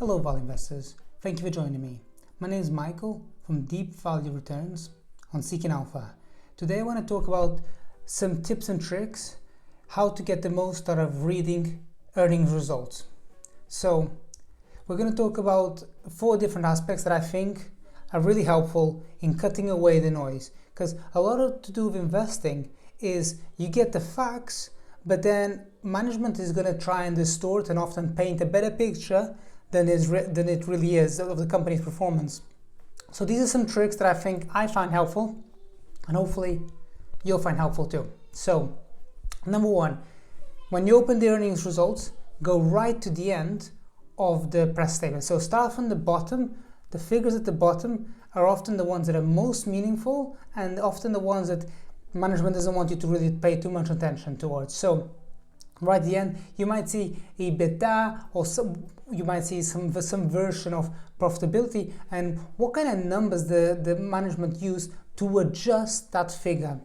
Hello Value Investors, thank you for joining me. My name is Michael from Deep Value Returns on Seeking Alpha. Today I want to talk about some tips and tricks how to get the most out of reading earnings results. So we're going to talk about 4 different aspects that I think are really helpful in cutting away the noise, because a lot of to do with investing is you get the facts, but then management is going to try and distort and often paint a better picture than it really is of the company's performance. So these are some tricks that I think I find helpful, and hopefully you'll find helpful too. So number 1, when you open the earnings results, go right to the end of the press statement. So start from the bottom. The figures at the bottom are often the ones that are most meaningful and often the ones that management doesn't want you to really pay too much attention towards. So right at the end, you might see EBITDA, or you might see some version of profitability and what kind of numbers the management use to adjust that figure.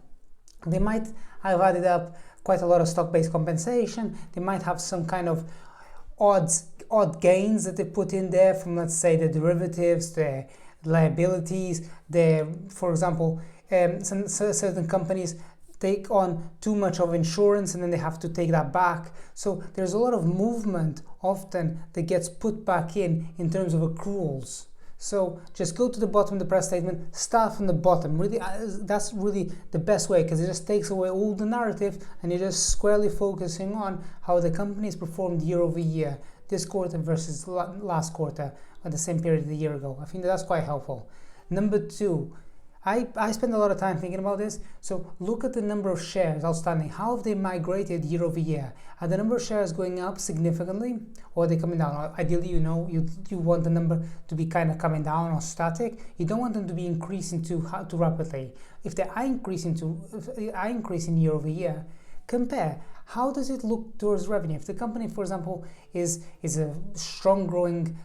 They might have added up quite a lot of stock-based compensation. They might have some kind of odd gains that they put in there from, let's say, the derivatives, the liabilities. For example, certain companies take on too much of insurance and then they have to take that back. So there's a lot of movement often that gets put back in terms of accruals. So just go to the bottom of the press statement, start from the bottom. Really, that's really the best way, because it just takes away all the narrative and you're just squarely focusing on how the company's performed year over year, this quarter versus last quarter at the same period a year ago. I think that's quite helpful. Number 2, I spend a lot of time thinking about this. So look at the number of shares outstanding. How have they migrated year over year? Are the number of shares going up significantly, or are they coming down? Ideally, you want the number to be kind of coming down or static. You don't want them to be increasing too rapidly. If they are increasing year over year, compare. How does it look towards revenue? If the company, for example, is a strong growing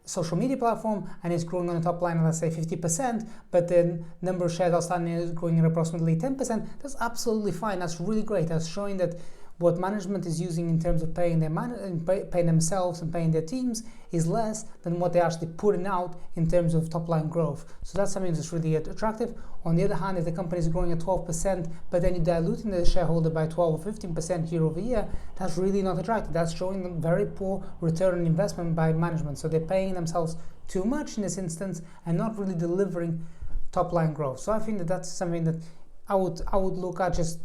social media platform and is growing on the top line of, let's say, 50%, but the number of shares outstanding is growing at approximately 10%, that's absolutely fine. That's really great. That's showing that what management is using in terms of paying paying themselves and paying their teams is less than what they're actually putting out in terms of top line growth. So that's something that's really attractive. On the other hand, if the company is growing at 12%, but then you're diluting the shareholder by 12 or 15% year over year, that's really not attractive. That's showing a very poor return on investment by management. So they're paying themselves too much in this instance and not really delivering top line growth. So I think that that's something that I would look at, just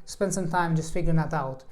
spend some time just figuring that out.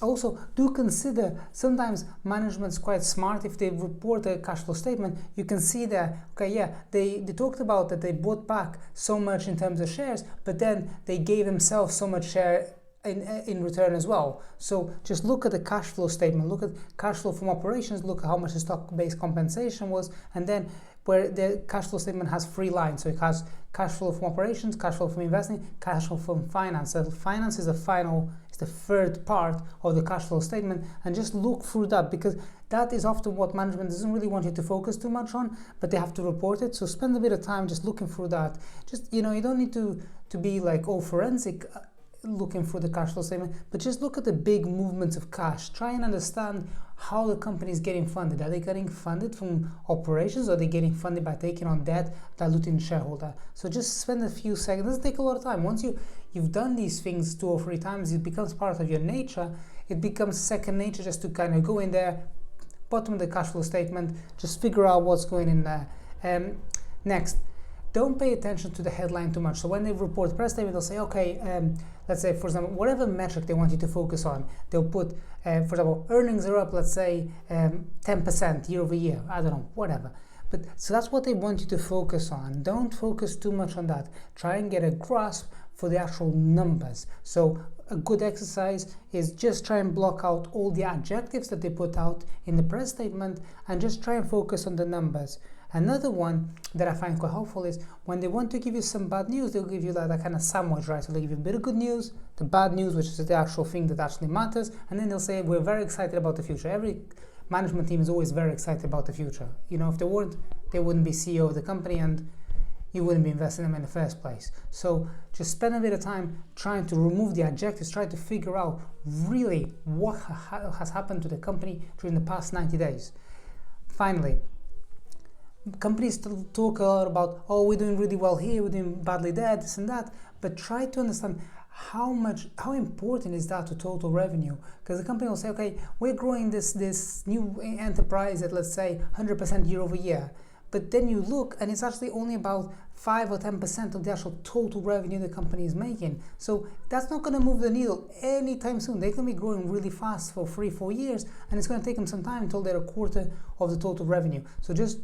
Also, do consider, sometimes management's quite smart. If they report a cash flow statement, you can see that, okay, yeah, they talked about that they bought back so much in terms of shares, but then they gave themselves so much share in return as well. So just look at the cash flow statement, look at cash flow from operations, look at how much the stock-based compensation was, and then where the cash flow statement has 3 lines. So it has cash flow from operations, cash flow from investing, cash flow from finance. So finance is the 3rd part of the cash flow statement, and just look through that, because that is often what management doesn't really want you to focus too much on, but they have to report it. So spend a bit of time just looking through that. Just, you don't need to be like forensic looking through the cash flow statement, but just look at the big movements of cash. Try and understand how the company is getting funded. Are they getting funded from operations, or are they getting funded by taking on debt, diluting the shareholder? So just spend a few seconds. It doesn't take a lot of time. Once you've done these things 2 or 3 times, it becomes part of your nature. It becomes second nature just to kind of go in there, bottom of the cash flow statement, just figure out what's going in there. Next, don't pay attention to the headline too much. So when they report press statement, they'll say, okay, let's say, for example, whatever metric they want you to focus on, they'll put, for example, earnings are up, let's say, 10% year over year. I don't know, whatever. But so that's what they want you to focus on. Don't focus too much on that. Try and get a grasp for the actual numbers. So a good exercise is just try and block out all the adjectives that they put out in the press statement and just try and focus on the numbers. Another one that I find quite helpful is when they want to give you some bad news, they'll give you like that kind of sandwich, right? So they give you a bit of good news, the bad news, which is the actual thing that actually matters, and then they'll say, we're very excited about the future. Every management team is always very excited about the future. If they weren't, they wouldn't be CEO of the company and you wouldn't be investing in them in the first place. So just spend a bit of time trying to remove the adjectives, try to figure out really what has happened to the company during the past 90 days. Finally, companies talk a lot about, oh, we're doing really well here, we're doing badly there, this and that, but try to understand how important is that to total revenue? Because the company will say, okay, we're growing this new enterprise at, let's say, 100% year over year. But then you look and it's actually only about 5 or 10% of the actual total revenue the company is making. So that's not going to move the needle anytime soon. They're going to be growing really fast for 3-4 years, and it's going to take them some time until they're a quarter of the total revenue. So just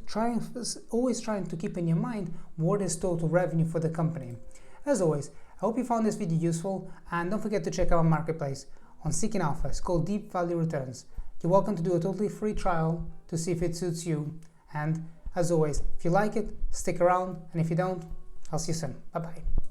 always trying to keep in your mind what is total revenue for the company. As always, I hope you found this video useful, and don't forget to check out our marketplace on Seeking Alpha. It's called Deep Value Returns. You're welcome to do a totally free trial to see if it suits you, and as always, if you like it, stick around, and if you don't, I'll see you soon. Bye-bye.